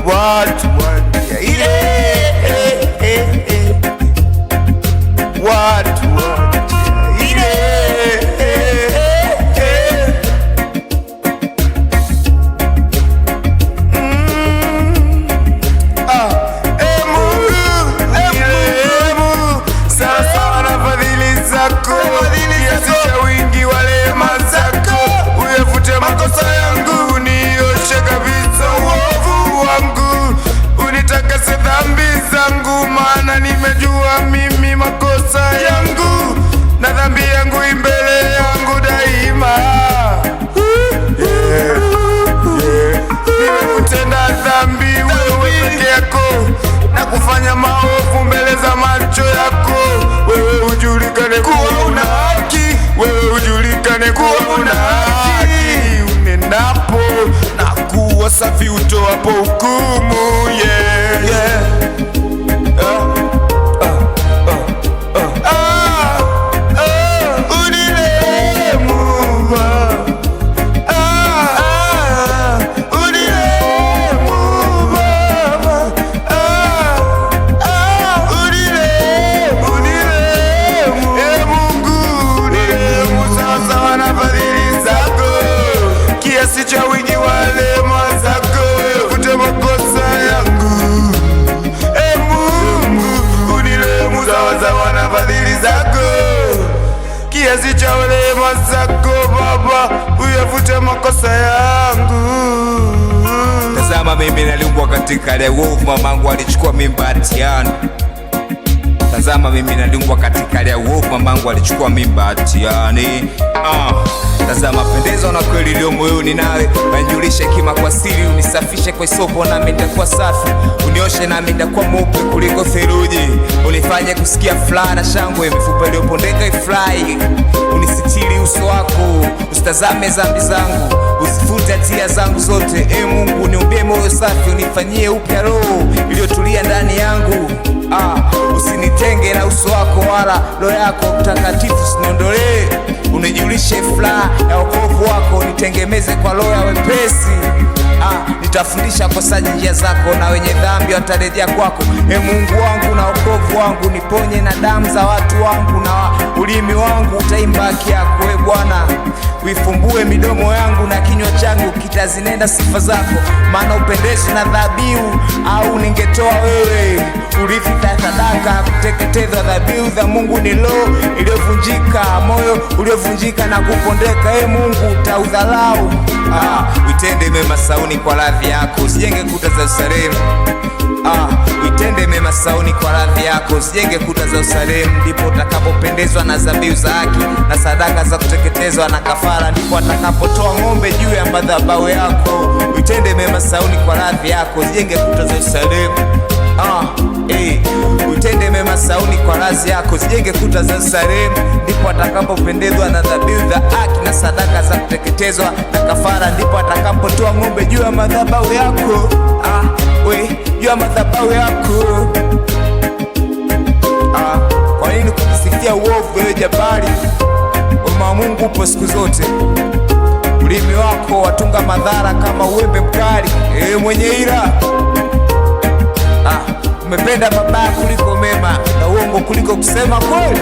watu walia ile watu walia ile sasa wanafadhili zako kiasi cha wingi wa rehema zako, uyafute makosa yangu, unioshe kabisa uovu wangu, unitakase dhambi zangu, maana nimejua mimi makosa yangu na dhambi yangu imbele yangu daima. Nimekutenda dhambi wewe peke yako na kufanya maovu mbele za macho yako. Wewe ujulikane kuwa una haki, wewe ujulikane kuwa una haki. Unenapo na kuwa safi, utoapo hukumu. Kiasi cha wingi wa rehema zako, uyafute makosa yangu. Mungu unirehemu sawasawa na fadhili zako. Kiasi cha rehema zako Baba, uyafute makosa yangu. Tazama mimi naliumbwa katika hali ya uovu, mamangu alichukua mimba hatiani. Tazama mimi naliumbwa katika hali ya uovu, mamangu alichukua mimba hatiani. Tazama pendeza na kweli iliyo moyoni, nawe unijulishe hekima kwa siri, unisafishe kwa hisopo nami nitakuwa safi, unioshe nami nitakuwa mweupe kuliko theluji, unifanye kusikia furaha na shangwe, mifupa iliyopondeka ifurahi, unisitiri uso wako, usitazame dhambi zangu, usifute hatia zangu zote. Mungu niumbie moyo safi, unifanyie upya roho iliyotulia ndani yangu. Usinitenge na uso wako, wala roho yako mtakatifu usiniondolee. Unijulishe furaha ya wokovu wako, nitengemeze kwa roho ya wepesi. Nitafundisha kosaji njia zako, na wenye dhambi watarejea kwako. Mungu wangu na wokovu wangu, niponye na damu za watu wangu, na ulimi wangu utaimba haki yako. Bwana uifumbue midomo yangu, na kinywa changu kitazinenda sifa zako. Maana upendezi na dhabihu, au ningetoa wewe urithi sadaka kuteketezwa. Dhabihu za Mungu ni roho iliyovunjika, moyo uliovunjika na kupondeka. Mungu utaudhalau. Uitende mema Sayuni kwa radhi yako, usijenge kuta za Yerusalemu. Uitende mema Sayuni kwa radhi yako, usijenge kuta za Yerusalemu. Ndipo utakapopendezwa na dhabihu za haki na sadaka za kuteketezwa na kafara, ndipo atakapotoa ng'ombe juu ya madhabahu yako. Uitende mema Sayuni kwa radhi yako, usijenge kuta za Yerusalemu. Uitende mema Sayuni kwa radhi yako, usijenge kuta za Yerusalemu. Ndipo atakapopendezwa na dhabihu za haki na sadaka za kuteketezwa na kafara, ndipo atakapotoa ng'ombe juu ya madhabahu yako. Juu ya madhabahu yako. Kwa nini kujisifia uovu wewe jabari? Wema wa Mungu upo siku zote. Ulimi wako watunga madhara kama uwembe mkali. Mwenye ila umependa mabaya kuliko mema, na uongo kuliko kusema kweli.